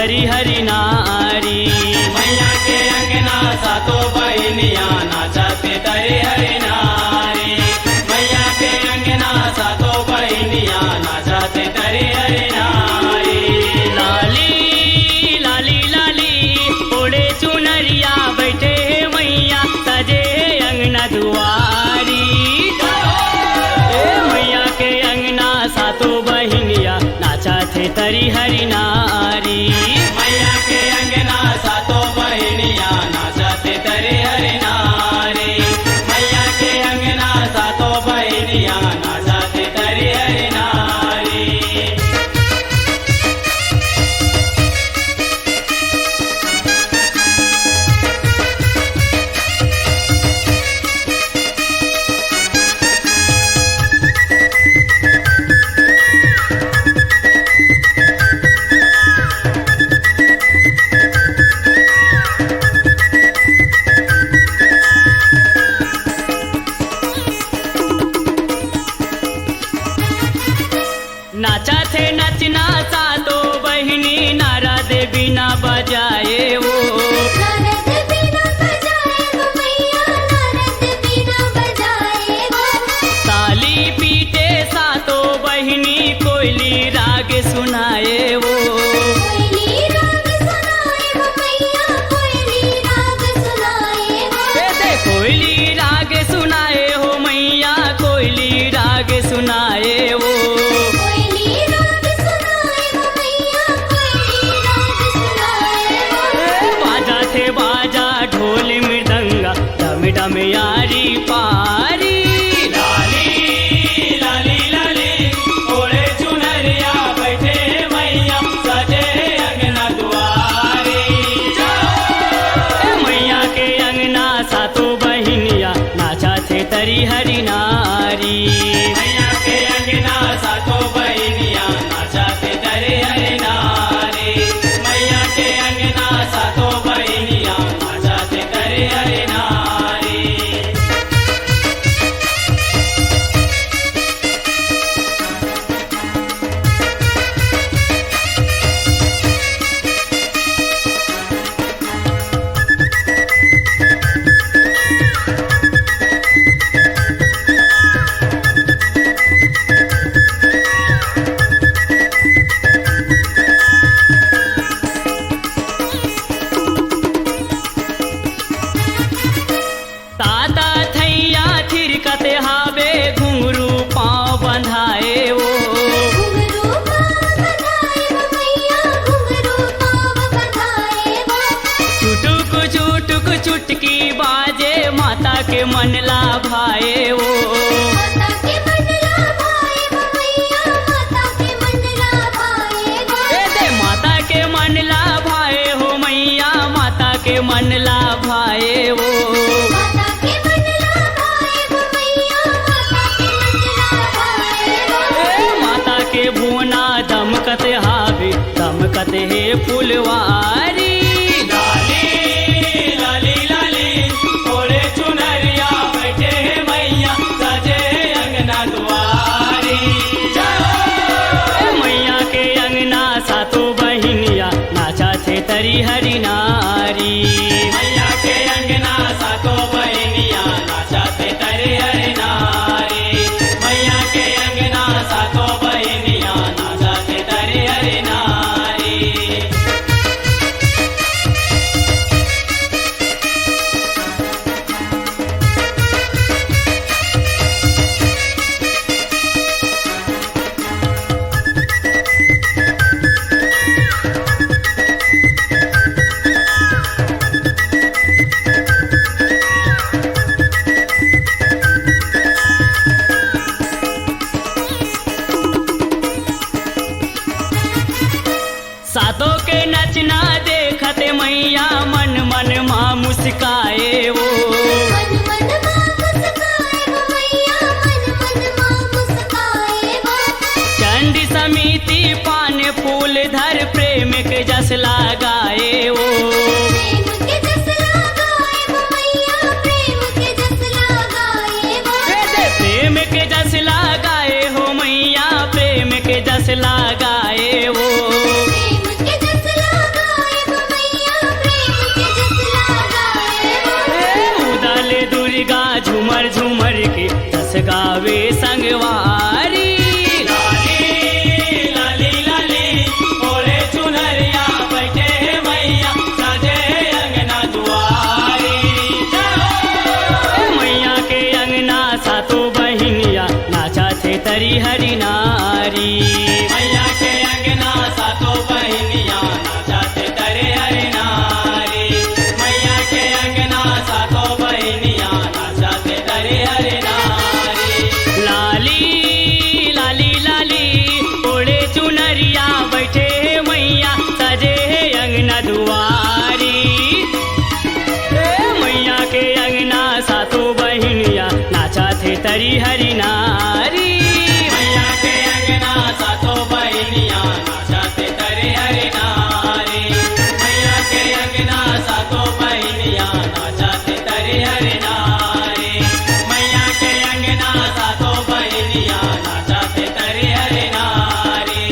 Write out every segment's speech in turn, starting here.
तरी हरि नारी। मैया के अंगना सातो बहनिया नाचत तरी हरि नारी। मैया के अंगना सातो बहनिया नाचत तरी हरि नारी। लाली लाली लाली ओढ़े चुनरिया बैठे मैया सजे अंगना दुआरी। मैया के अंगना सातो बहनिया नाचा थे तरी हरि नारी। मैया के अंगना सातो बहनिया नाचत तरी हरि नारी। मैया के अंगना सातो बहनिया नाचत तरी हरि नारी। नाचा थे नचना सातो बहिनी नारद बिना बजाए वो। नारद बिना बजाए वो मैया, नारद बिना बजाए वो। ताली पीटे सातो बहिनी कोयली राग सुनाए वो। कोयली राग सुनाए वो मैया, कोयली राग सुनाए वो। कोयली राग सुनाए हो मैया, कोयली राग सुनाए वो। कोयली राग सुनाए वो मैया, कोयली राग सुनाए वो। बाजा थे बाजा ढोल मृदंगा डम डम यारी पारी। लाली लाली लाली ओढ़े चुनरिया बैठे मैया सजे अंगना दुआरी। मैया के अंगना सातो बहिनिया नाचा थे तरी हरि नारी। मैया के अंगना सातो बहनिया नाचत तरी हरि नारी। मैया के अंगना सातो बहनिया नाचत तरी हरि नारी। ताता थैया थिरकते हावे घुंघरू पाँव बंधाए वो। घुंघरू पाँव बंधाए वो मैया, घुंघरू पाँव बंधाए वो। चुटुक चुटुक चुटकी बाजे माता के मन लाभाए वो। माता के मन लाभाए वो मैया, माता के मन लाभाए वो। माता के मन लाभाए हो मैया, माता के मन लाभाए वो। माता के मन लाभाए वो मैया, माता के मन लाभाए वो। माता के भुवना दमकत हावे दमकत हे फुलवारी। लाली लाली लाली ओढ़े चुनरिया बैठे मैया सजे अंगना दुआरी। मैया के अंगना सातो बहिनिया नाचा थे तरी हरि नारी। मैया के अंगना सातो बहनिया नाचत तरी हरि नारी। मैया के अंगना सातो बहनिया नाचत तरी हरि नारी। सातों के नचना देखते मैया मन मन माँ मुस्काए वो। मन मन माँ मुस्काए वो मैया, मन मन माँ मुस्काए वो। चंडी समिति पान फूल धर प्रेम के जस लगाए वो। प्रेम के जस लगाए वो मैया, प्रेम के जस लगाए वो। प्रेम के जस लगाए हो मैया, प्रेम के जस लगाए वो। प्रेम के जस लगाए दुर्गा झूमर झूमर के जस गावे संगवारी। लाली लाली लाली ओढ़े चुनरिया बैठे मैया सजे अंगना दुआरी। मैया के अंगना सातो बहिनिया नाचा थे तरी हरि नारी। मैया के अंगना सातो बहिनिया नाचते तरे हरि नारी। मैया के अंगना सातो बहिनिया नाचते तरे हरि नारी। लाली लाली लाली ओढ़े चुनरिया बैठे मैया सजे अंगना दुआरी। मैया के अंगना सातो बहिनिया नाचा थे तरी हरि नारी। मैया के अंगना सातो बहिनिया नाचते तरे हरि नारी। मैया के अंगना सातो बहिनिया नाचते तरे हरि नारी। मैया के अंगना सातो बहिनिया नाचते तरे हरि नारी।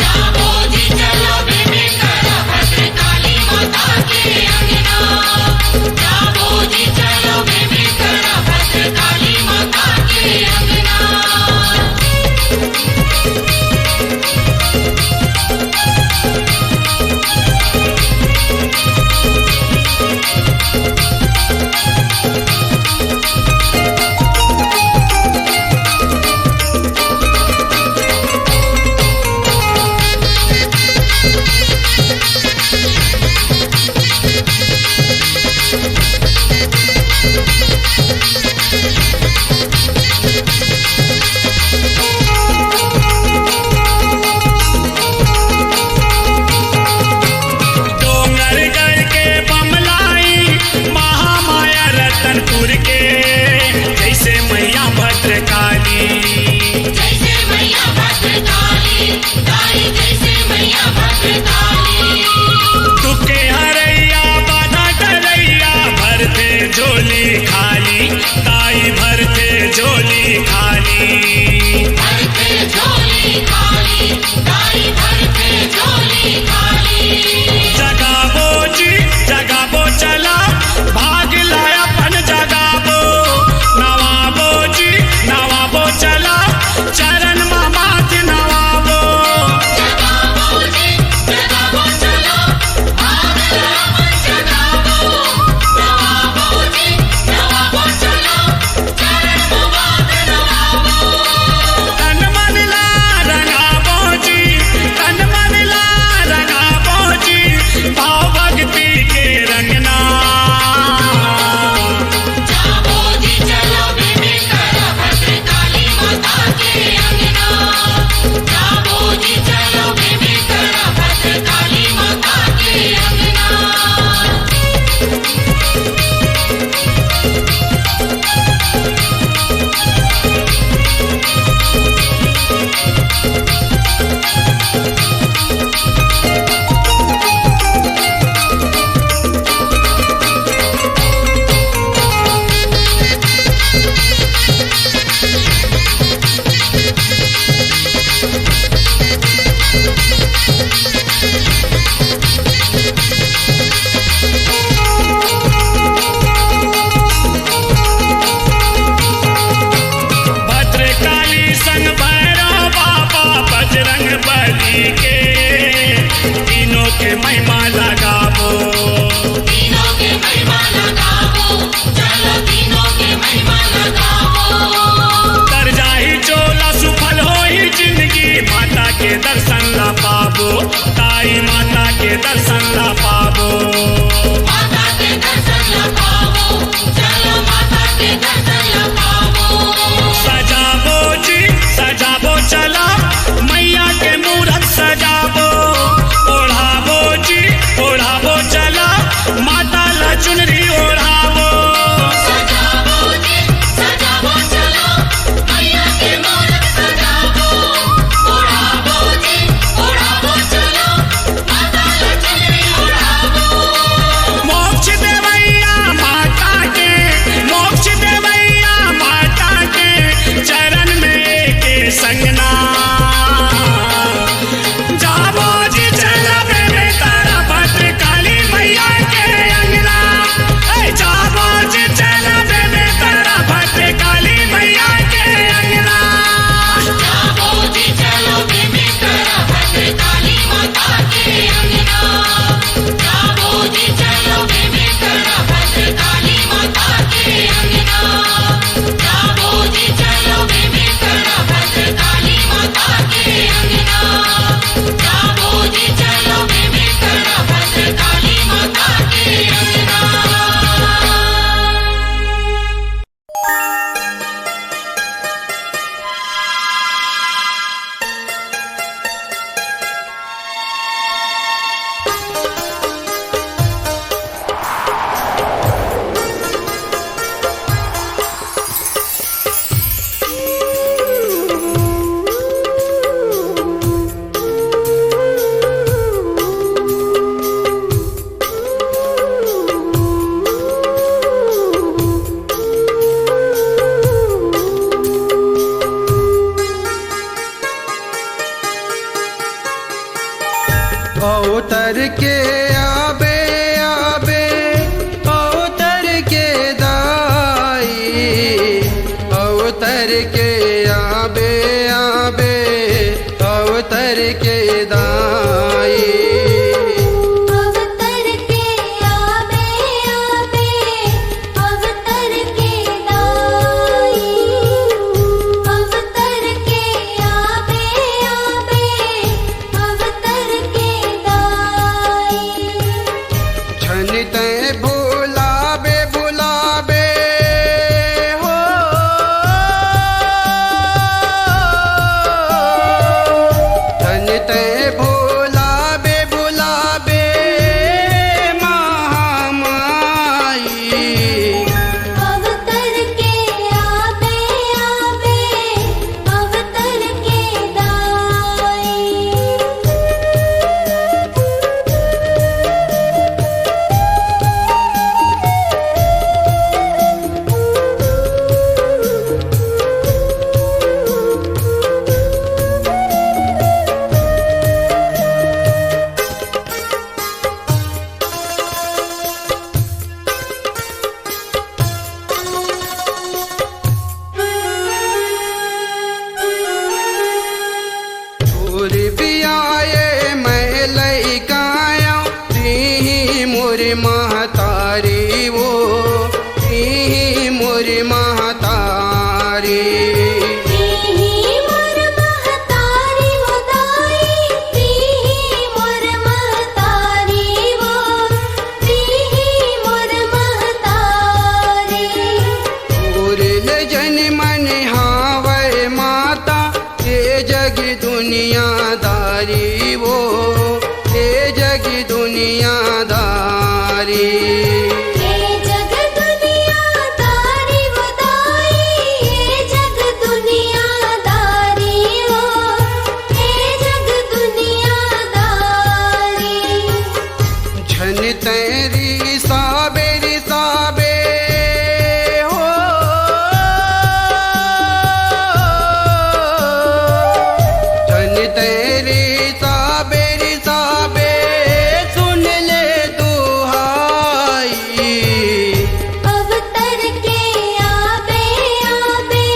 जाबो जी चलो बेबी करा भद्रकाली माता दर्शन ला पावो। माता के दर्शन ला पावो, चलो माता के दर्शन ला पावो। सजावो जी सजावो चला मैया के मूरत सजावो। ओढ़ावो जी ओढ़ावो चला माता ला चुनरी ओढ़ावो। सजावो जी सजावो चलो मैया के मूरत सजावो। ओढ़ावो जी ओढ़ावो चलो माता ला चुनरी ओढ़ावो। मोक्ष देवैया माता के मोक्ष देवैया माता के चरण में के संगना। जावो जी चलबे में तारा भद्र काली मैया के अंगना। जावो जी चलबे में तारा भद्र काली मैया के अंगना। जावो जी चलो बेबी करा भद्र काली माता के अंगना। जावो जी चलो बेबी करा भद्र काली माता के अंगना। जावो जी चलो बेबी करा भद्र काली माता के अंगना। जावो जी चलो बेबी करा भद्र काली माता के अंगना। अवतर के आबे आबे अवतर के दाई। अवतर के आबे आबे अवतर के दाई। अवतर के आबे आबे अवतर के दाई। अवतर के आबे आबे अवतर के दाई। छन तय भुलाबे भुलाबे हो। छन तय भुलाबे भुलाबे महामाई। अवतर के आबे आबे अवतर के दाई। छोर भी आए मैं लइकाया ती मोर महतारी वो ती मोर महतारी। तीही मोर महतारी वो दाई। तीही मोर महतारी वो। तीही मोर महतारी। छोर ले जन मन हावै माता ये जग दुनियादारी वो ये जग दुनियादारी। ये जग दुनियादारी वो दाई। ये जग दुनियादारी वो। ये जग दुनियादारी। झन तेरी साबे साबे हो। झन तेरी साबे साबे सुन ले दुहाई। अवतर के आबे आबे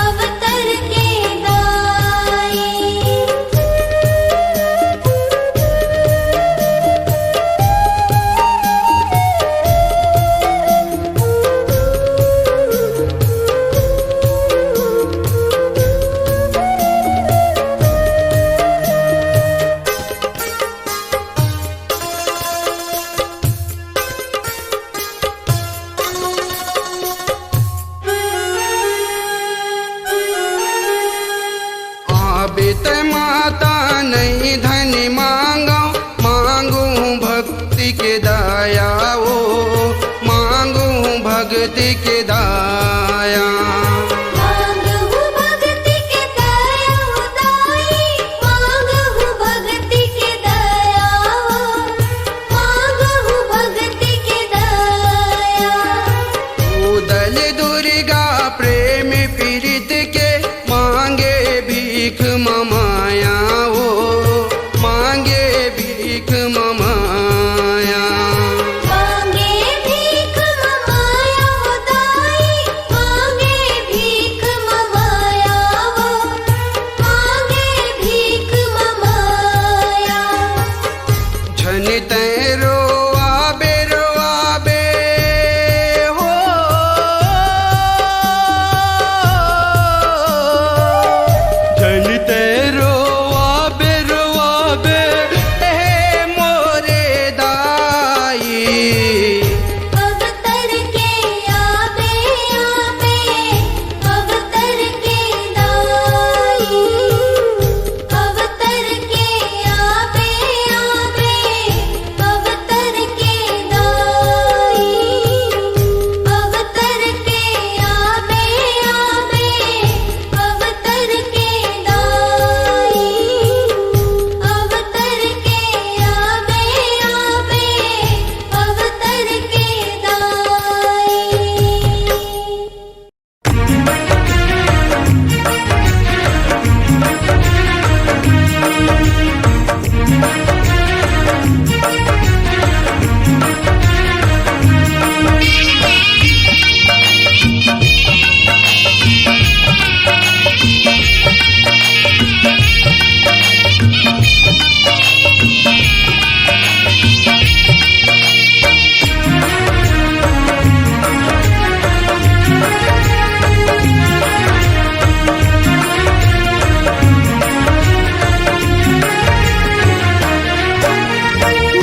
अवतर के दाई। भक्ति के दाया ओ मांगू भक्ति के दाया मांगहु भक्ति के दया दाई मांगहु भक्ति के दया मांगहु भक्ति के दया उदल दुर्गा प्रेम पीड़ित के मांगे भीख ममाया ओ मांगे भीख ममाया मांगे भीख ममाया दाई मांगे भीख ममाया मांगे भीख ममाया झन तैरो आबे हो झन तैरो आबे हे मोरे दाई अवतर के आबे आबे अवतर के दाई अवतर के आबे आबे अवतर के दाई अवतर के आबे आबे अवतर के दाई अवतर के आबे आबे अवतर के दाई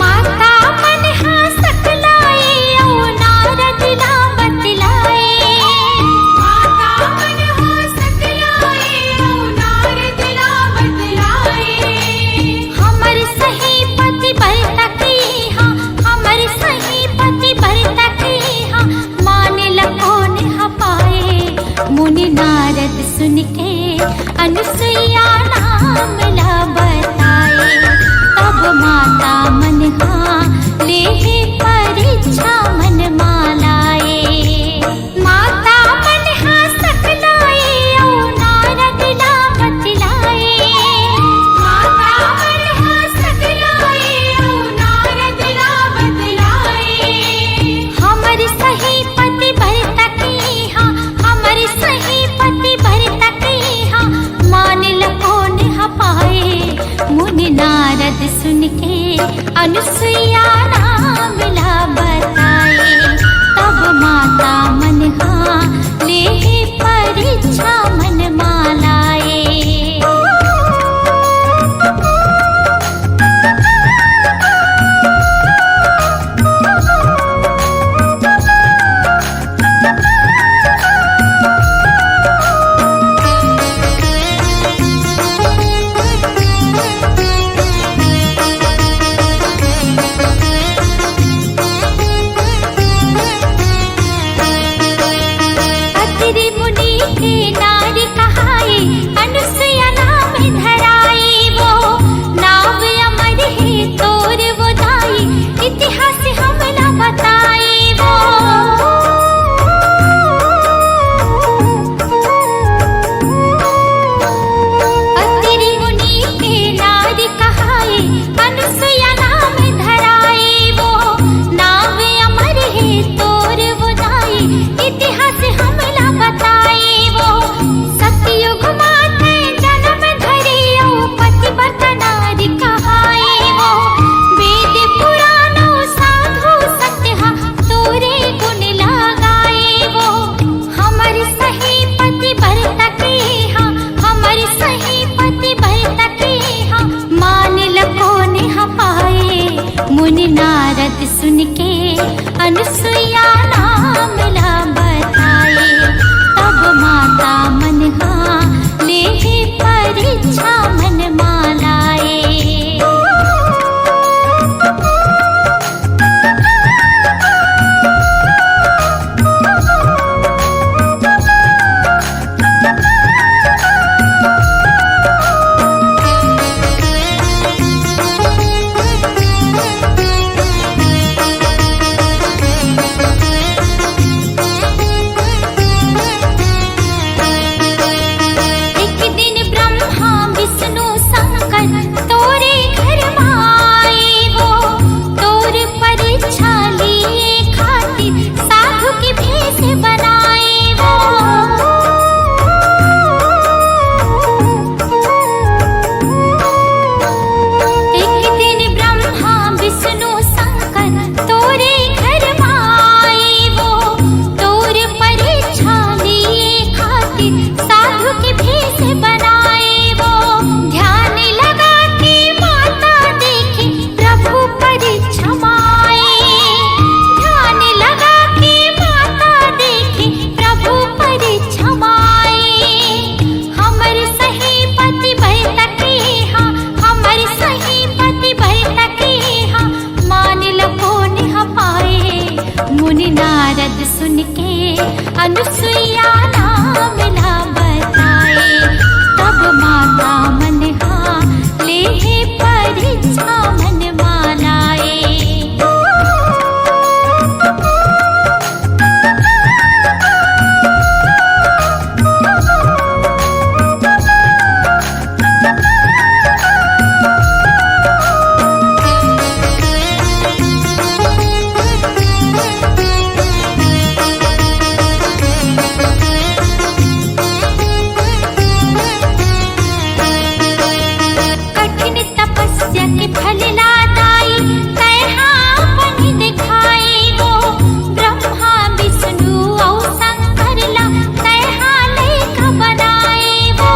माता मन हासक लाए औ नारद ला बतलाए माता मन हासक लाए औ नारद ला बतलाए हमर सही पति बरता की हां हमर सही पति बरता की हां मान लकोन हपाए मुनि नारद सुन के अनुसुईया नाम ला बताए तब माता मन ले परीक्षा मन मालाए माता मन सकलाए औ नारद ला बतलाए माता मन सकलाए औ नारद ला बतलाए हमर सही पति भरता की हां हमर सही पति भरता की हां मान लकोन हपाए मुनि नारद सुन के अनुसुईया नाम ला बताए तब माता मन ले परीक्षा मन मालाए अत्रि मुनि के नारी कहाए अनुसुईया नाम धराए वो नाव अमर है तोर वो दाई इतिहास हम न बताए वो अत्रि मुनि के नारी कहाए अनुसुईया नाम धराए वो नाव अमर है तोर वो दाई इतिहास हम ला बताए वो सतयुग माते जन्म धरे ओ पतिव्रता नारी कहाए वो वेद पुराणो साधु सत्य तोरे गुण लगाए वो हमर सही पति भरता के हां हमर सही पति भरता के हां मान लकोन हपाए मुनि नारद सुन के अनुसुईया नाम ला बताए तब माता मन ले परीक्षा मन मालाए अनुसुईया नाम ला बताए। तब माता मनहा लेहे परीक्षा मन मालाए। कठिन तपस्या के फल लादाई तैहा बनि दिखाई वो। ब्रह्मा विष्णु और शंकर ला तैहा लेख बनाए वो।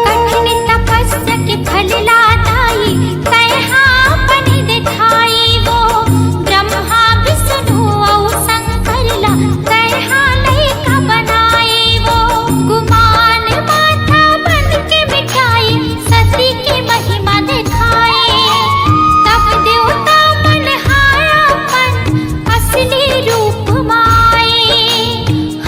कठिन तपस्या के फल लादाई तैहा बनि दिखाई वो। ब्रह्मा विष्णु और शंकर ला तैहा लेख बनाए वो। गुमान माथा बन के मिठाई सती की महिमा दिखाए। तब देवता मन हारापन असली रूप माए।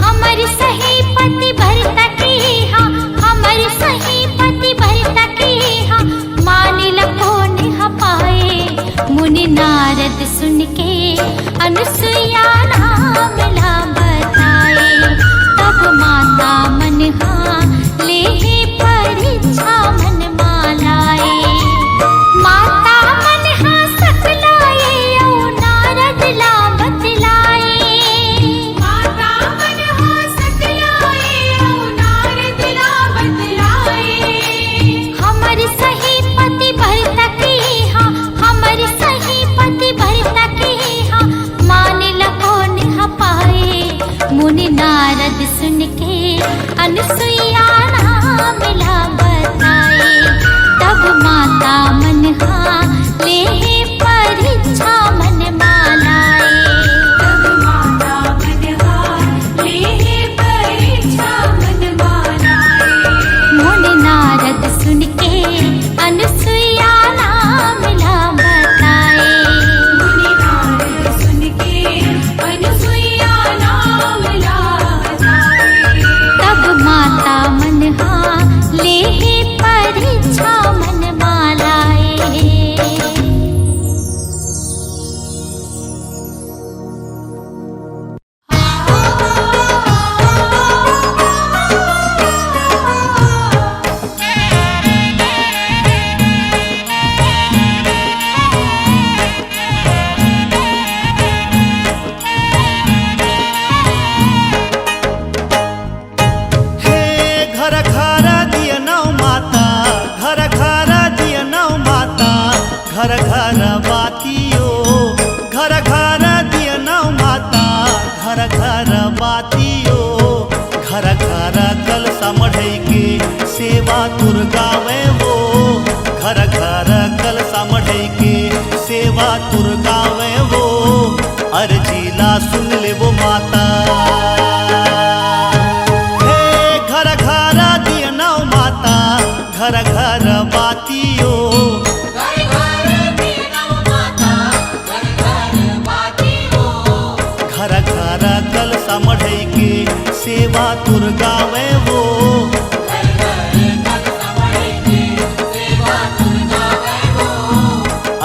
हमर सही पति भरत के हा, हमर सही पति भरत के हा, मानिल कौन ह पाए। मुनि नारद सुन के अनुसुईया नाम ला बताए। तब माता मनहा लेहे परीक्षा मन मालाए। माता मनहा सकलाए औ नारद ला बतलाए। माता मनहा सकलाए औ नारद ला बतलाए। हमर सही पति भरत के हा, हमर सही पति भरत के हा, मानिल कौन ह पाए। मुनि नारद सुन के अनुसुईया नाम ला बताए। तब माता मनहा लेहे परीक्षा मन मालाए। तब माता मनहा लेहे परीक्षा मन मालाए। मुनि नारद सुन के अनुसुईया नाम ला बताए। मुनि नारद सुन के अनुसुईया नाम ला बताए। तब माता मनहा लेहे परीक्षा मन मालाए। हे घर घर दिया नौ माता, घर घर दिया नौ माता, घर घर बातियो, घर घर दिया नौ माता, घर घर बातियो। घर घर कलसा मढ़ई के सेवा तुर गावे वो। घर घर कलसा मढ़ई के सेवा तुर गावे वो। अर्जीला सुन ले वो माता। हे घर घर दिया नौ माता, घर घर बातियो। घर घर कलसा मढ़ई के सेवा तुर गावे वो।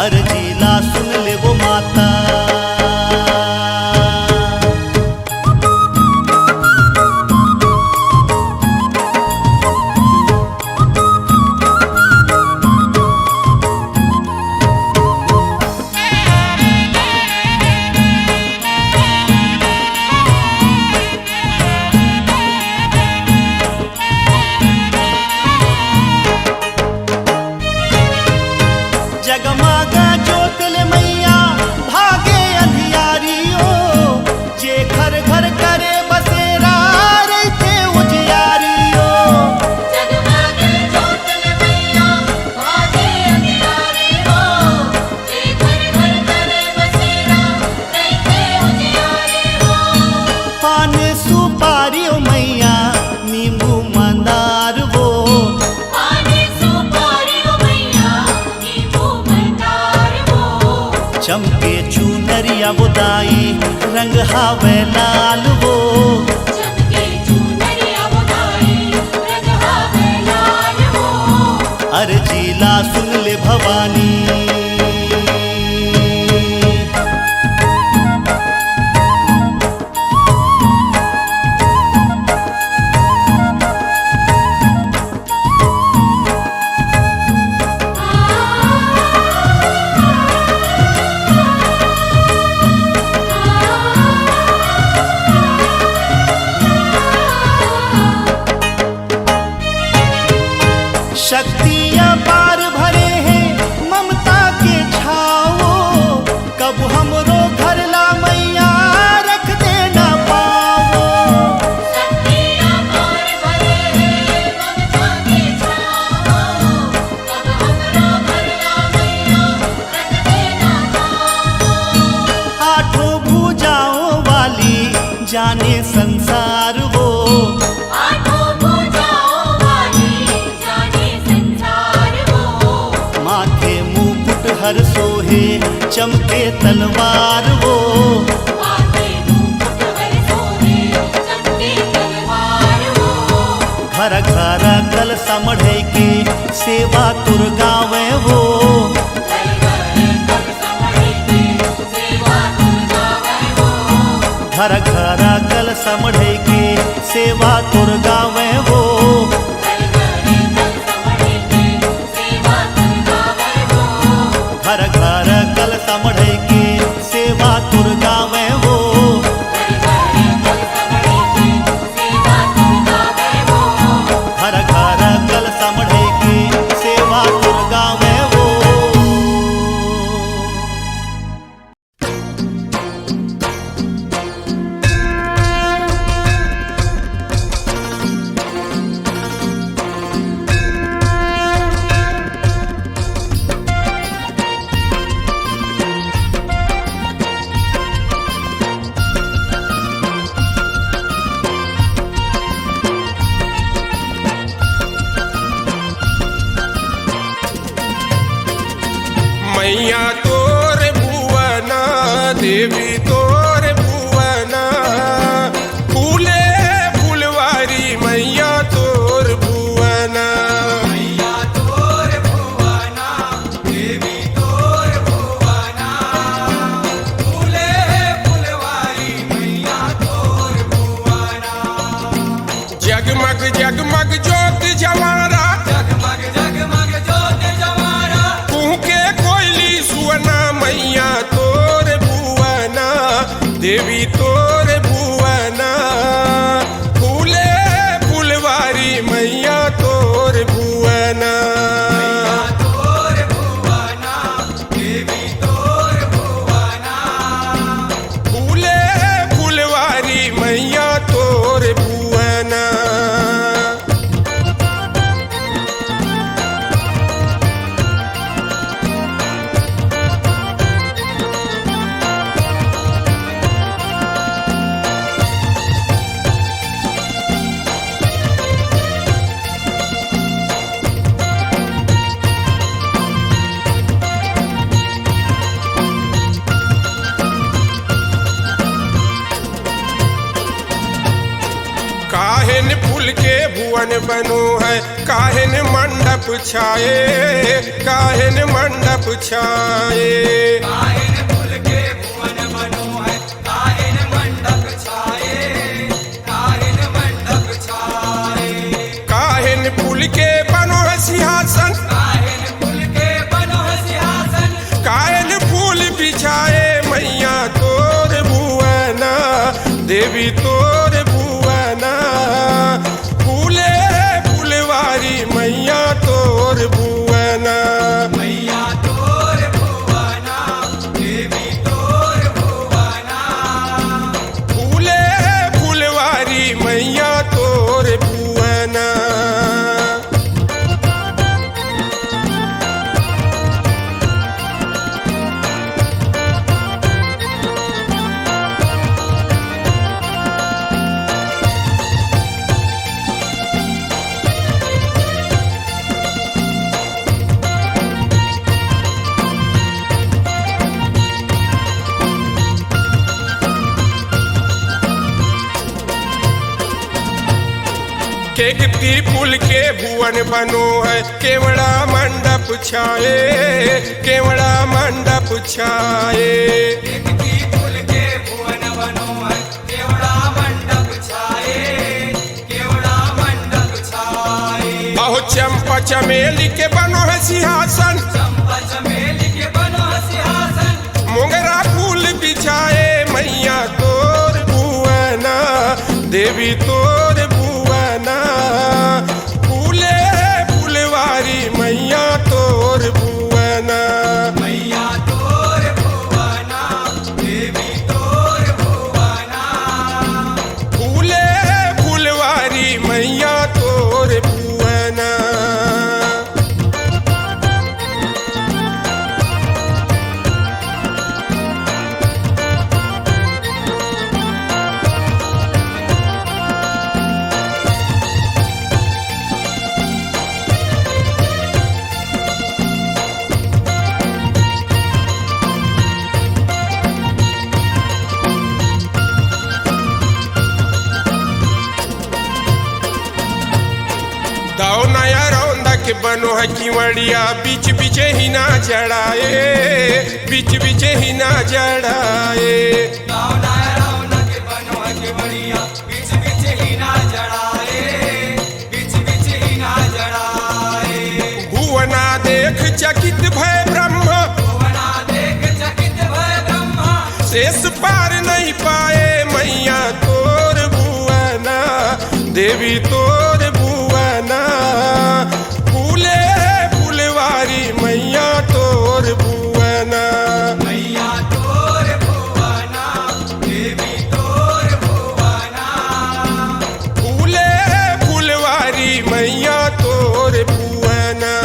अर्जीला सुन ले वो माता। जगमगा ज्योतिल मैया भागे अंधियारियो। जे घर घर करे बसेरा रहते उजियारियो। जगमगा ज्योतिल मैया भागे अंधियारियो। जे घर घर करे बसेरा रहते उजियारियो। पान सुपारियो मैया नींबू मंदार वो। पान सुपारियो मैया नींबू मंदार चमके चुनरिया बुदाई रंग हावे लाल वो चमके चुनरिया बुदाई रंग हावे लाल वो अर्जीला सुन ले भवानी शक्तियाँ पार भरे हैं ममता के छाओ कब हमरो घर ला मैया रख देना पाओ शक्तियाँ पार भरे हैं ममता के छाओ कब हमरो घर ला मैया रख देना पाओ आठों भुजाओं वाली जाने संसार वो आठों भुजाओं वाली जाने संसार वो माथे मुकुट हर सोहे चमके तलवार वो माथे मुकुट हर सोहे चमके तलवार वो घर घर कलसा मढ़े के सेवा तुर गावे वो घर घर कब समझे के सेवा तुम गावे वो घर घर कलसा मढ़े के सेवा तुर गावे वो घर घर कब समझे के सेवा तुम गावे वो घर घर कलसा मढ़े के सेवा तुर गावे वो घर घर कब समझे के सेवा तुम गावे वो घर घर कलसा मढ़े के सेवा तुर गावे वो मैया तोर भुवना देवी तोर भुवना फूले फुलवारी मैया तोर भुवना मैया तोर भुवना देवी तोर भुवना फूले फुलवारी मैया तोर भुवना जगमग जगमग ज्योत जवारा जगमग जगमग ज्योत जवारा कुहके कोयली सुवना मैया तोर भुवना देवी तोर भुवना फूले फुलवारी मैया तोर भुवना मैया तोर भुवना देवी तोर भुवना फूले फुलवारी मैया तोर भुवना काहिन फूल के भुवन बनो है काहिन मंडप छाए काहिन मंडप छाए काहिन फूल के भुवन बनो है काहिन मंडप छाए काहिन मंडप छाए काहिन फूल के बनो है सिंहासन काहिन फूल के बनो है सिंहासन काहिन फूल बिछाए मैया तोर भुवना देवी तोर भुवना फूले फुलवारी मैया तोर भुवना मैया तोर भुवना देवी तोर भुवना फूले फुलवारी मैया तोर भुवना केकती पुल के भुवन बनो है केवड़ा मंडप छाए, केवड़ा मंडप छाए। केकती पुल के भुवन बनो है केवड़ा मंडप छाए, केवड़ा मंडप छाए। अहो चंपा चमेली के बनो है सिंहासन, चंपा चमेली के बनो है सिंहासन। मोगरा फूल बिछाए मैया तोर भुवना, देवी तोर भुवना। फूले फुलवारी मैया तोर भुवना, मैया तोर भुवना, देवी तोर भुवना। फूले फुलवारी मैया तोर भुवना। दाओ नया रौंदा के बनो है किवड़िया, बीच बीच ही ना जड़ाए, बीच बीच ही ना जड़ाए। दावनाया रौनक के बनो है केवड़िया, बीच बीच ही ना जड़ाए, बीच बीच ही ना जड़ाए। भुवना देख चकित भय ब्रह्म, भुवना देख चकित भय ब्रह्मा। शेष पार नहीं पाए मैया तोर भुवना, देवी तोर भुवना। फूले फुलवारी मैया तोर भुवना, मैया तोर भुवना, देवी तोर भुवना। फूले फुलवारी मैया तोर भुवना।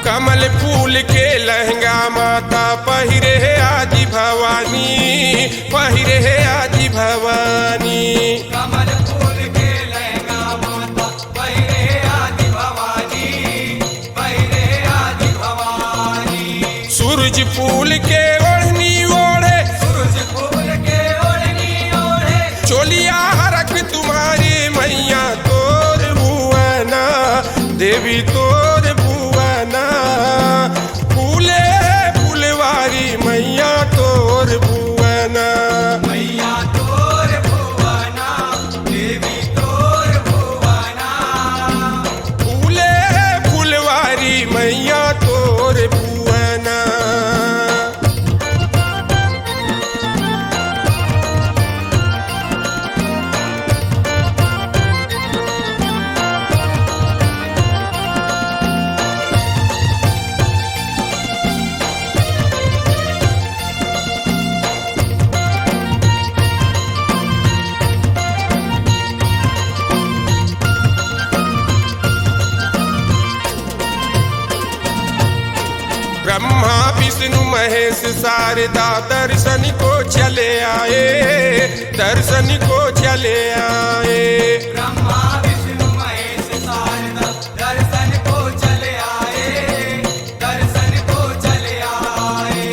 कमल फूल के लहंगा माता पहिरे है आदि भवानी, पहिरे है आदि भवानी। कमल फूल के लहंगा माता पहिरे आदि भवानी, पहिरे आदि भवानी। सूरज फूल के ओढ़नी ओढ़े, सूरज फूल के ओढ़नी ओढ़े। चोलिया हरक तुम्हारी मैया तोर भुवना, देवी तोर भुवना। फूले फुलवारी मैया तोर भुवना, मैया तोर भुवना, देवी तोर भुवना। फूले फुलवारी मैया तोर भुवना। ब्रह्मा विष्णु महेश शारदा दर्शन को चले आए, दर्शन को चले आए। ब्रह्मा विष्णु महेश शारदा दर्शन को चले आए, दर्शन को चले आए।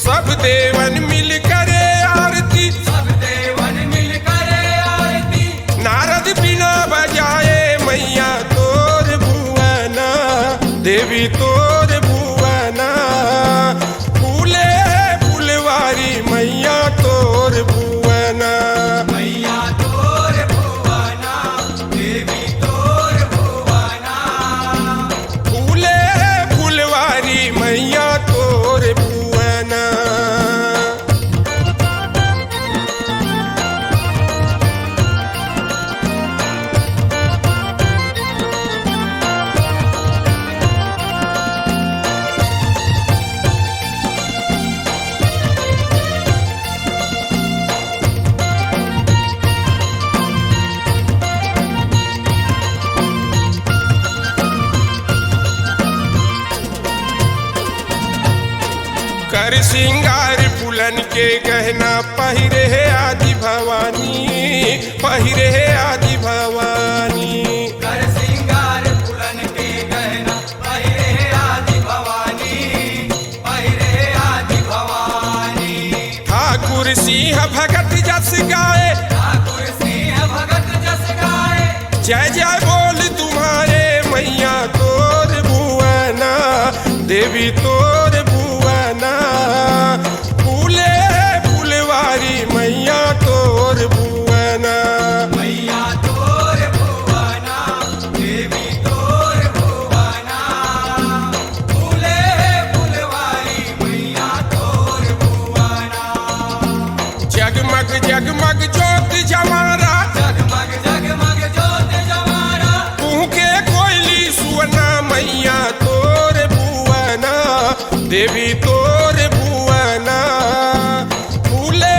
सब देवन मिल करे आरती, सब देवन मिल करे आरती। नारद बिना बजाए मैया तोर भुवना, देवी तोर भुवना। फूले फुलवारी मैया तोर भुवना, मैया तोर भुवना, देवी कर सिंगार फूलन के गहना पहिरे है आदि भवानी, पहिरे है आदि भवानी। कर सिंगार फूलन के गहना पहिरे है आदि भवानी, पहिरे है आदि भवानी। ठाकुर सिंह भगत जस गाए, ठाकुर सिंह भगत जस गाए, जय जय बोल तुम्हारे मैया तोर भुवना, देवी तोर भुवना। फूले फुलवारी मैया तोर भुवना, मैया तोर भुवना, देवी तोर भुवना। फूले फुलवारी मैया तोर भुवना। जगमग जगमग ज्योत जमारा, जगमग जगमग ज्योत जमारा। के कोयली सुवना मैया तोर भुवना, देवी तोर भुवना। फूले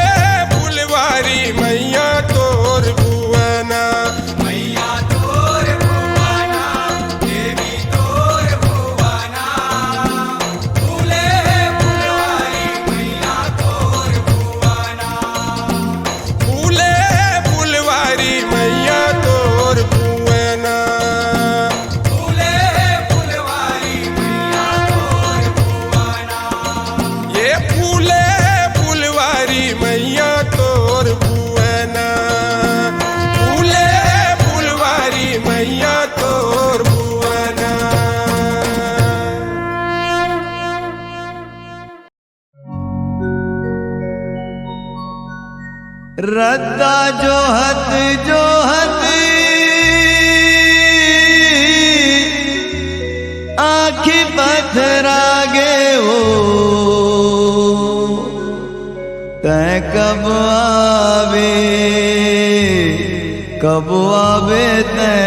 फुलवारी मैया तोर भुवना, मैया तोर भुवना, देवी तोर भुवना। फूले फुलवारी मैया तोर भुवना। फूले फुलवारी मैया तोर भुवना। फूले फुलवारी मैया तोर भुवना। ये फूले फुलवारी मैया तोर भुवना, फूले फुलवारी मैया तोर भुवना। रद्दा जोहत जोहत आखी पथरागे हो, तै कब आवे तै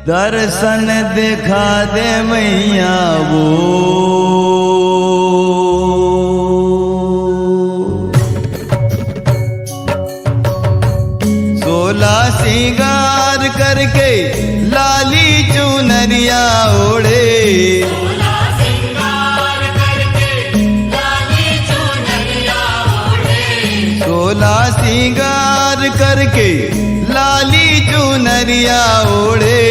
दर्शन दिखा दे मैया वो। सोला सिंगार करके लाली चुनरिया ओढ़े, सोला सिंगार करके लाली चुनरिया ओढ़े।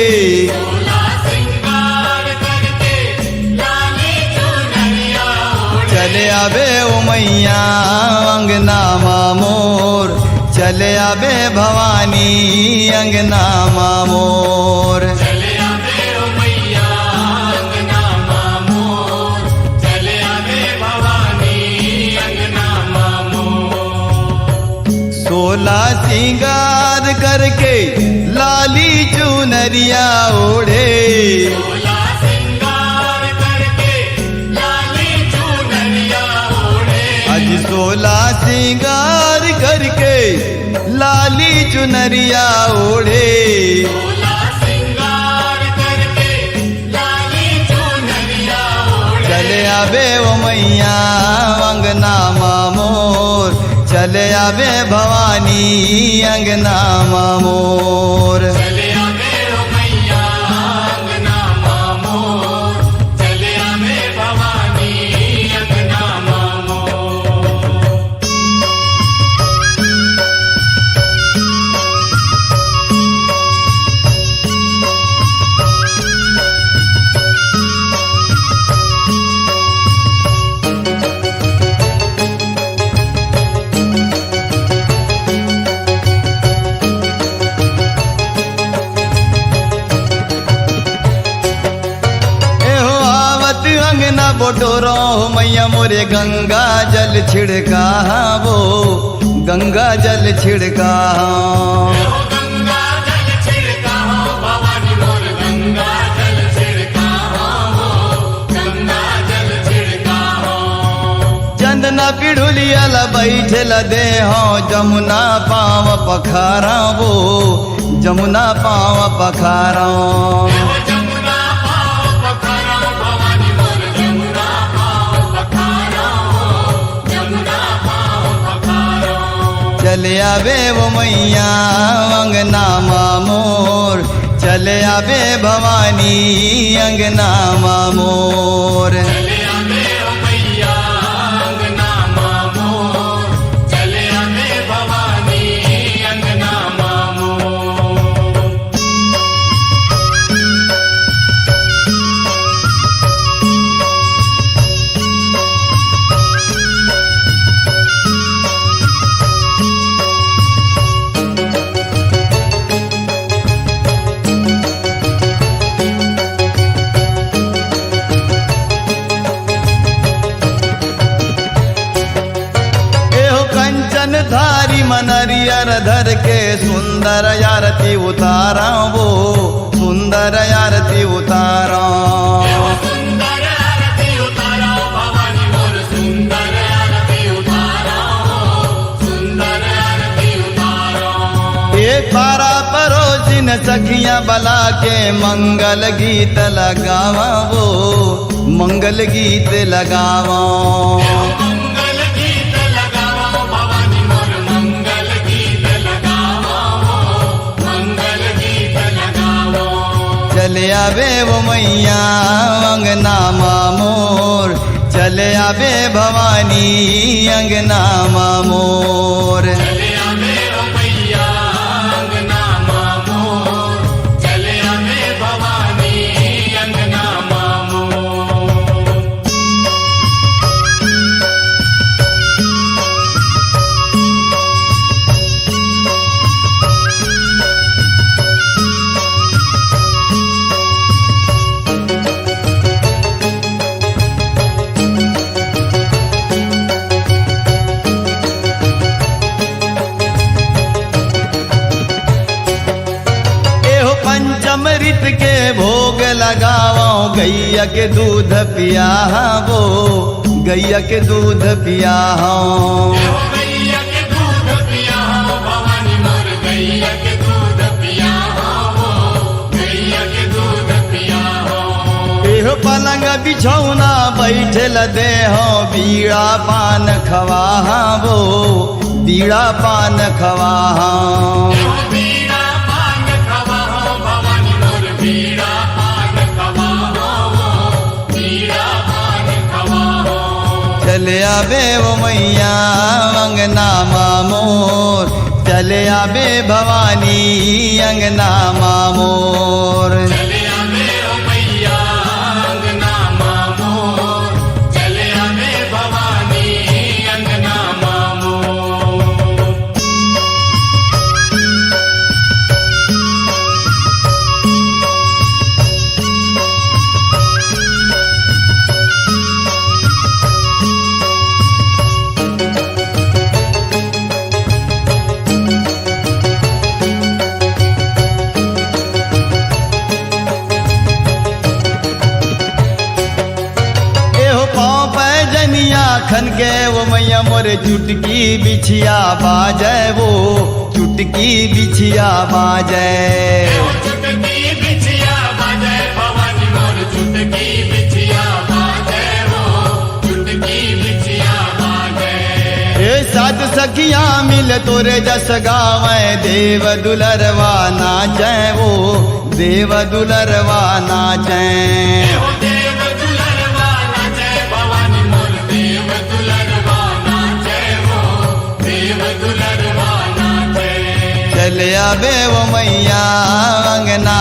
चले आवे ओ मैया अंगना मामोर, चले आवे भवानी अंगना मामोर। सोला सिंगार करके लाली चुनरिया ओढ़े, आज सोला सिंगार करके लाली चुनरिया ओढ़े। चले आवे ओ मैया अंगना मामोर, चले आवे भवानी अंगना मामोर। बोटोरो मैया मोरे गंगा जल छिड़का वो, गंगा जल छिड़का। चंदना पिढ़ुलिया ला बैठल दे हो, जमुना पाव पखारा वो, जमुना पाव पखारा। चले आवे वो मैया अंगना मामोर, चले आवे भवानी अंगना मामोर। नरियर धर के सुंदर आरती उतारा वो सुंदर आरती उतारा सुंदर आरती उतारा भवानी मोर सुंदर आरती उतारा सुंदर आरती उतारा एक पारा परोसिन सखियां बला के मंगल गीत लगावा वो मंगल गीत लगावा मंगल गीत लगावा भवानी मोर मंगल गीत लगावा मंगल गीत लगावा चले आवे वो मैया अंगना मोर चले आवे भवानी अंगना मोर चले आवे ओ मैया अंगना मोर चले आवे भवानी अंगना मोर एहो पंचमृत के भोग लगाओ गैया के दूध पिया वो गैया के दूध पिया गैया के दूध पिया भवानी मोर गैया के दूध पिया गैया के दूध पिया एहो पलंग बिछौना बैठल देहो बीड़ा पान खवा वो बीड़ा पान खवा बीड़ा पान खवा भवानी मोर बीड़ा पान खवा बीड़ा पान खवा चले आवे वो मैया अंगना मोर चले आवे भवानी अंगना मोर चले आवे ओ मैया अंगना मोर चले आवे भवानी अंगना मोर एहो पाँव पैजनिया खन के वो मैया मोरे चुटकी बिछिया बाजे वो चुटकी बिछिया बाजे चुटकी बिछिया बाजे भवानी मोर चुटकी बिछिया बाजे चुटकी बिछिया बाजे ए सात सखियां मिल तोरे जस गावे देव दुलरवा नाचे वो देव दुलरवा नाचे देव दुलरवा नाचे भवानी मोर देव दुलरवा नाचे देव दुलरवा नाचे चले आवे वो मैया अंगना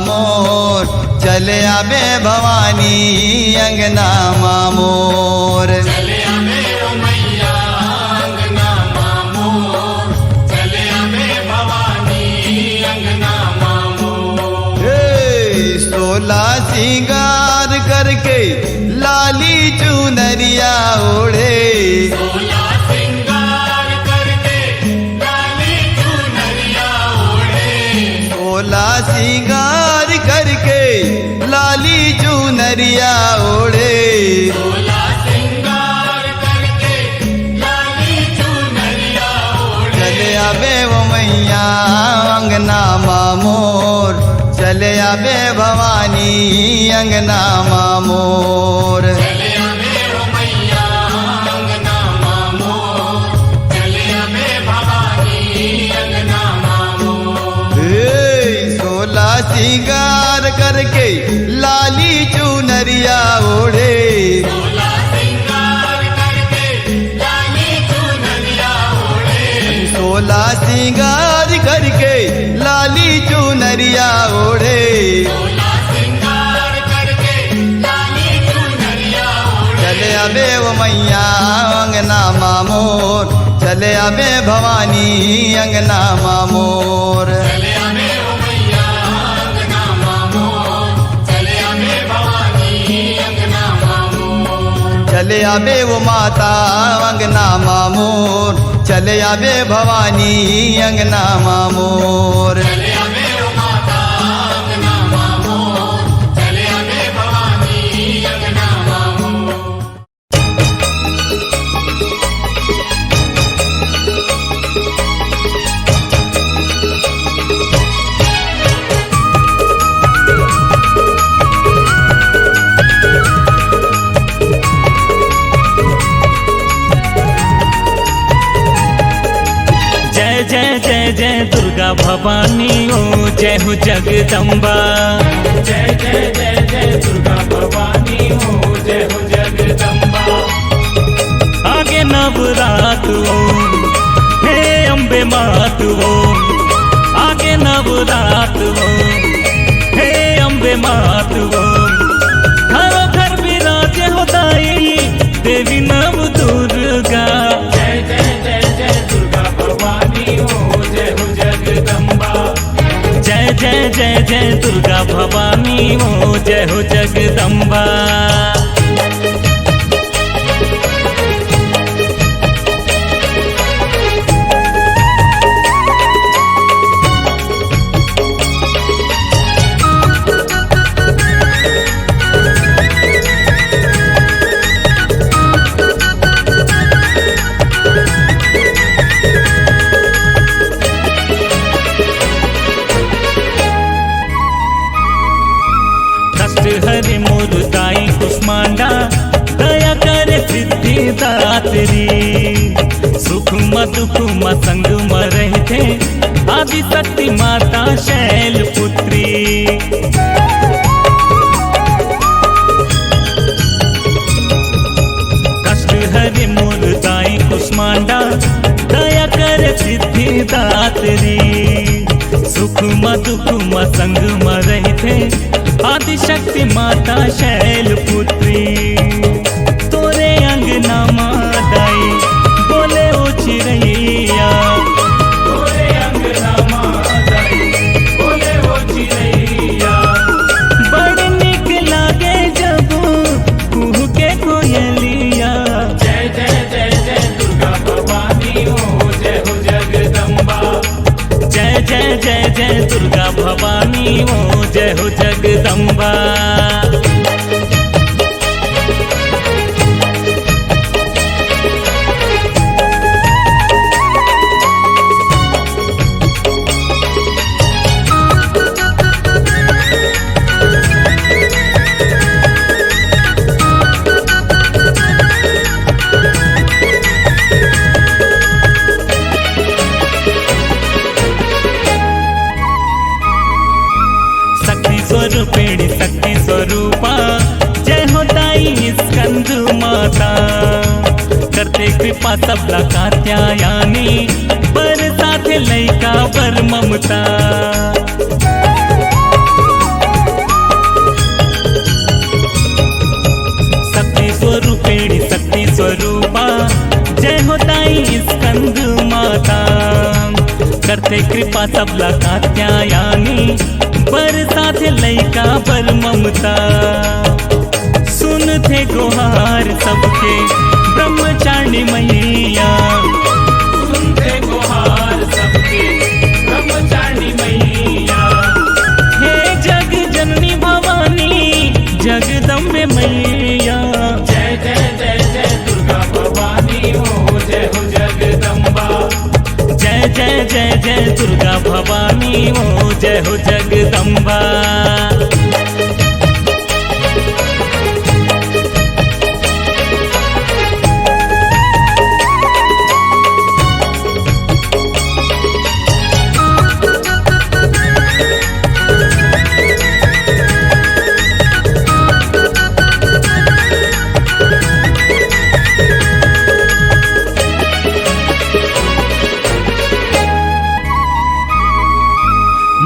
मोर चले आवे भवानी अंगना मोर चले आवे ओ मैया अंगना मोर चले आवे भवानी अंगना मोर हे सोला सिंगार करके लाली चुनरिया ओढ़े सोला सिंगार करके लाली चुनरिया ओढ़े सोला सिंगार करके लाली चुनरिया ओढ़े सोला सिंगार करके लाली चुनरिया ओढ़े चले आवे वो मैया अंगना मोर चले आवे भवानी अंगना मोर चले आवे ओ मैया अंगना मोर चले आवे भवानी अंगना मोर हे सोला सिंगार करके लाली चुनरिया ओढ़े सोला सिंगार करके लाली चुनरिया ओढ़े सोला सिंगार करके लाली चुनरिया ओढ़े सोला सिंगार करके लाली चुनरिया ओढ़े चले आवे वो मैया अंगना मोर चले आवे भवानी अंगना मोर चले आवे ओ मैया अंगना मोर चले आवे भवानी अंगना मोर चले आवे वो माता अंगना मोर चले आवे भवानी अंगना मामोर। जय जय जय दुर्गा भवानी ओ जय हो जगदम्बा। जय जय जय जय दुर्गा भवानी हो जय हो जगदम्बा। आगे नवरात हो हे अम्बे मात हो, आगे नवरात हो हे अम्बे मात हो। घरों घर विराजे हो दाई देवी नव दुर्गा। जय जय जय जय दुर्गा भवानी हो जय हो जगदम्बा। जय जय जय जय दुर्गा भवानी हो जय हो जगदम्बा। हरे मोर दाई कुष्मांडा दया करे सिद्धिदात्री। सुख म दुख म संग म रहते आदि शक्ति माता शैल पुत्री। कष्ट हरे मोर दाई कुष्मांडा दया करे सिद्धिदात्री। सुख म दुख म संग म रहते आदिशक्ति माता शैल पुत्री। तोरे अंगना मादाई बोले ओ चिरैया। तोरे अंगना मादाई बोले ओ चिरैया। बड़ निक लागे जब कुहू के कोयलिया। जय जय जय जय दुर्गा भवानी हो जय हो जगदम्बा। जय जय जय जय दुर्गा भवानी हो जय हो जगदम्बा। स्वरूपिणी शक्ति स्वरूपा जय हो दाई स्कंद माता। करते कृपा सबला कात्यायानी पर साथ लैका पर ममता। शक्ति स्वरूपिणी शक्ति स्वरूपा जय हो दाई स्कंद माता। करते कृपा सबला कात्यायानी पर साथ लैका पर ममता। सुनते गुहार सबके ब्रह्मचारिणी मैया। सुनते गुहार सबके ब्रह्मचारिणी मैया। हे जग जननी भवानी जगदम्बे मैया। जय जय जय जय दुर्गा भवानी हो जय हो जगदम्बा। जय जय जय जय दुर्गा भवानी हो जय हो जगदम्बा।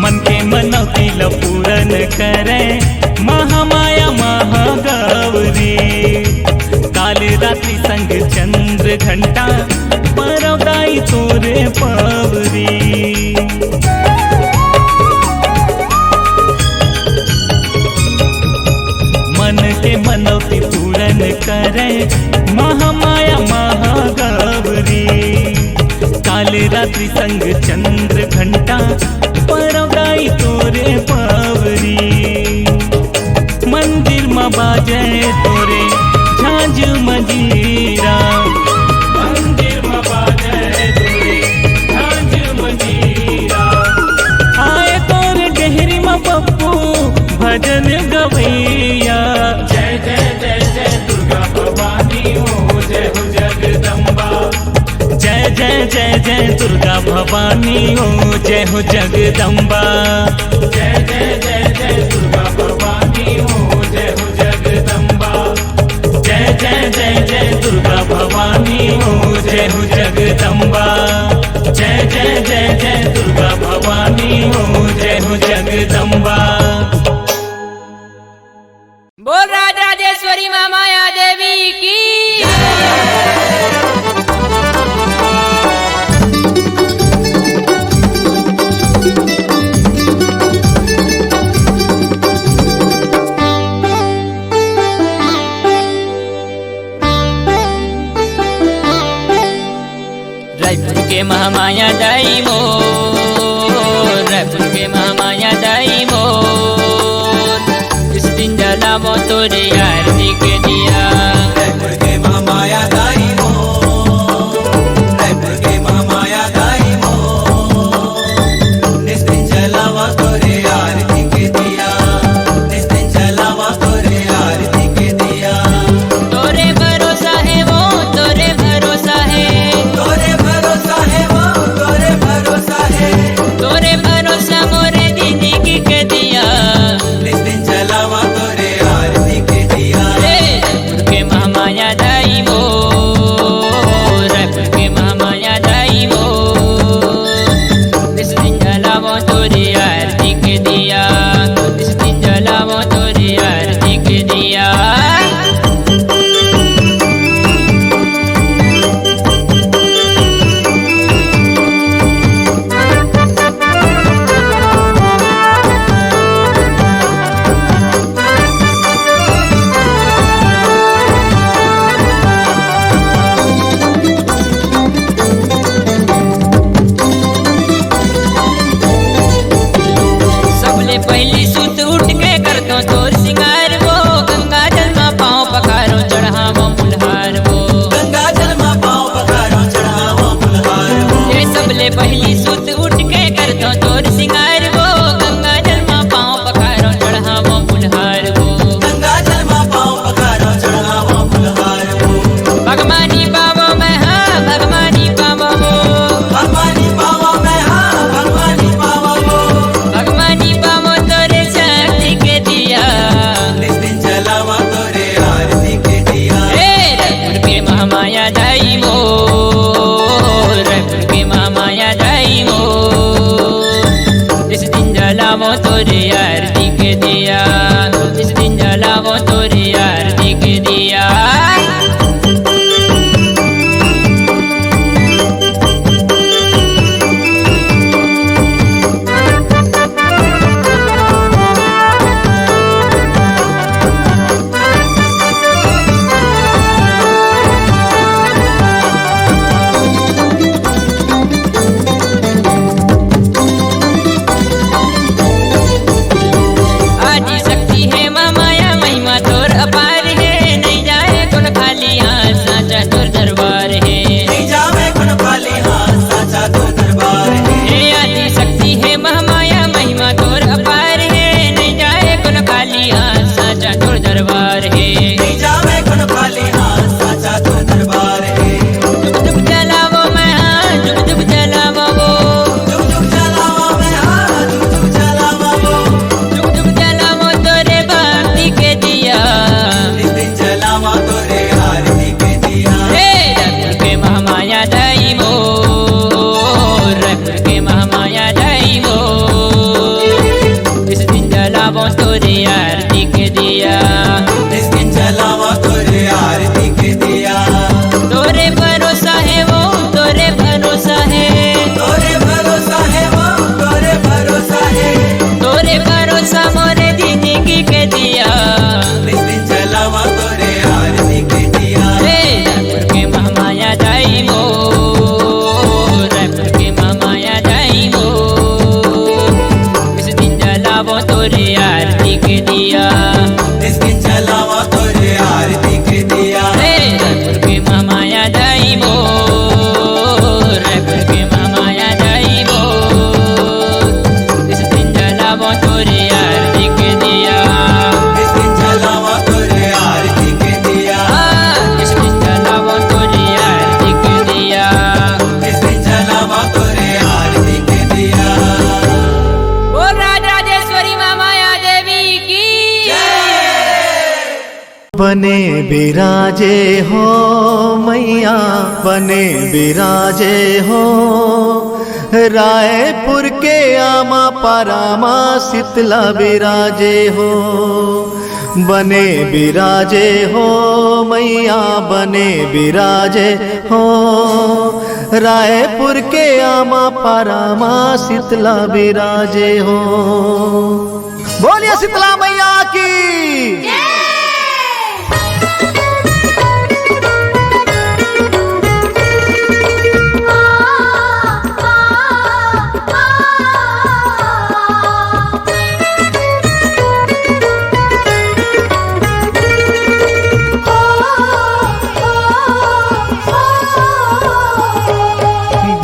मन के मनौती ल पूरन करे महामाया महागौरी। काल रात्रि संग चंद्र घंटा परदाई तोरे पवरी। मन के मनौती पूरन करे महामाया महागौरी। रात्रि संग चंद्र घंटा परगाई तोरे पावरी मंदिर में बाजे तोरे झांझ मजीरा मंदिर में बाजे तोरे झांझ मजीरा आए तोरे डेहरी में पप्पू भजन गवैया जय जय जय जय दुर्गा भवानी हो जगदम्बा जय जय जय जय दुर्गा भवानी हो जय हो जगदम्बा जय जय जय जय दुर्गा भवानी हो जय हो जगदम्बा जय जय जय जय दुर्गा भवानी हो जय हो जगदम्बा जय जय जय जय दुर्गा भवानी हो जय हो जगदम्बा। बोल राजराजेश्वरी माँ माया देवी की। रायपुर के महामाया दाई मो रायपुर के महामाया दाई मो इस दिन जलावो तोरे आरती के दिया रायपुर के महामाया दाई मो रायपुर के महामाया दाई मो इस दिन जलावा तोरे आरती के दिया इस दिन जलावा तोरे आरती के दिया तोरे भरोसा है वो तोरे भरोसा है तोरे भरोसा है वो तोरे भरोसा है तोरे भरोसा मोरे जिंदगी के दिया इस दिन जलावा तोरे आरती के दिया रायपुर के महामाया दाई मो रायपुर के महामाया दाई मो इस दिन जलावो तोरे आरती के दिया इस दिन जलावो तोरे आरती के दिया। सबले पहली सुत उठ के कर दो तोर सिंगार वो गंगा जल में पाँव पखारो चढ़ावो फुलहार वो गंगा जल में पाँव पखारो चढ़ावो फुलहार वो ये सबले पहली सुत उठ के कर दो तोर सिंगार वो गंगा जल में पाँव पखारो चढ़ावो फुलहार वो गंगा जल में पाँव पखारो चढ़ावो फुलहार वो भगवानी बाबो में हाँ भगवानी बाबो वो भगवानी पावा में हाँ भगवानी पावा वो भगवानी बाबो तोरे शक्ति के दिया इस दिन जलावा तोरे आरती के दिया रायपुर के महामाया दाई मो रायपुर के महामाया दाई मो इस दिन जलावो तोरे आरती के दिया इस दिन जलावो तोरे आरती के दिया। बने बिराजे हो मैया बने बिराजे हो रायपुर के आमा परामा शीतला बिराजे हो बने बिराजे हो मैया बने बिराजे हो रायपुर के आमा परामा शीतला बिराजे हो। बोलिए शीतला मैया की।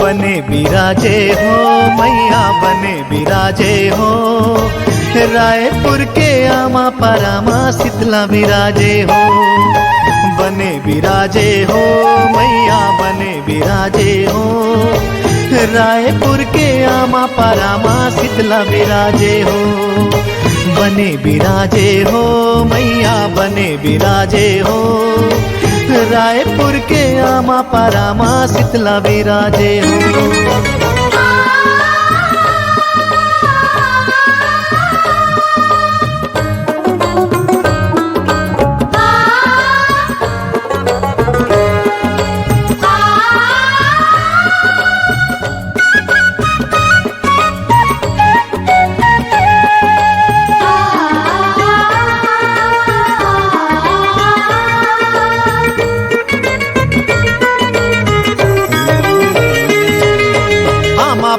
बने बिराजे हो मैया बने बिराजे हो रायपुर के आमा परामा शीतला बिराजे हो बने बिराजे हो मैया बने बिराजे हो रायपुर के आमा परामा शीतला बिराजे हो बने बिराजे हो मैया बने बिराजे हो रायपुर के आमा परामा शीतला बिराजे हो।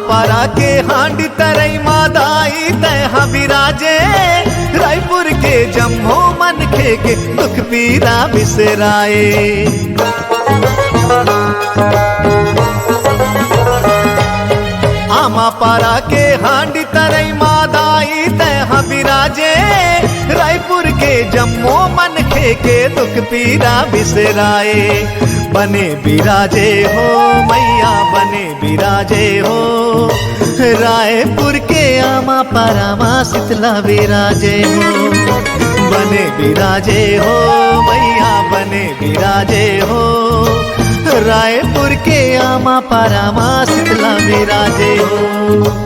पारा के हांडी तरई मादाई तय बिराजे रायपुर के जम्मो मन खे के दुख पीरा बिसराए आमा पारा के हांडी तरई मादाई तय बिराजे रायपुर के जम्मो मन खे के दुख पीरा बिसराए बने बिराजे हो मैया बने बिराजे हो रायपुर के आमा परामा शीतला बिराजे हो बने बिराजे हो मैया बने बिराजे हो रायपुर के आमा परामा शीतला बिराजे हो।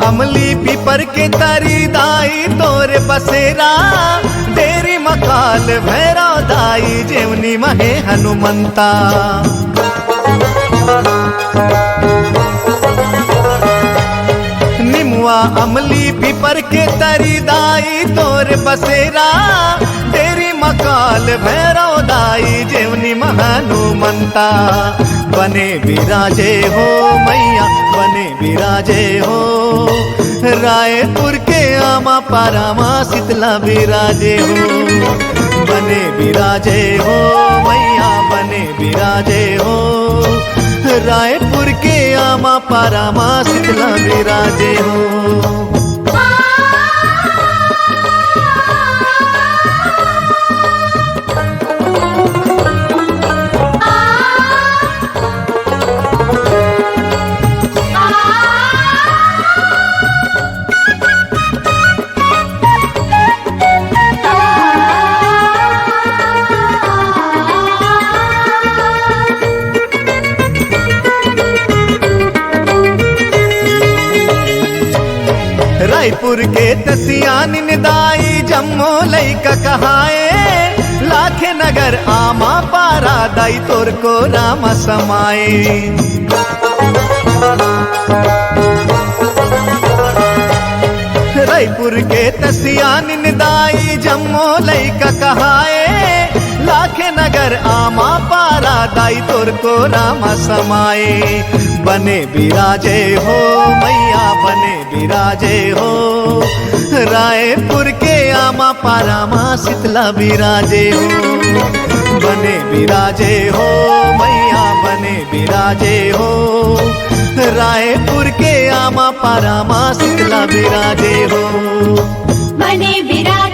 अमली पीपर के तरी दाई तोरे बसेरा डेरी मकाल भैरव दाई जेवनी महे हनुमंता निमुआ अमली पीपर के तरी दाई तोरे बसेरा डेरी मकाल भैरव दाई जेवनी हनुमंता बने बिराजे हो मैया बने बिराजे हो रायपुर के आमा परामा शीतला बिराजे हो बने बिराजे हो मैया बने बिराजे हो रायपुर के आमा परामा शीतला बिराजे हो। रायपुर के तसियान दाई जम्मो लैका कहाए लाखे नगर आमा पारा दाई तोर को राम समाए रायपुर के तसियान दाई जम्मो लैका कहाए लाखे नगर आमा पारा दाई तोर को राम समाए बने बिराजे हो मैया बने बिराजे हो रायपुर के आमा पारामा शीतला बिराजे हो, बने बिराजे हो मैया बने बिराजे हो। रायपुर के आमा पारामा शीतला बिराजे हो, बने बिराजे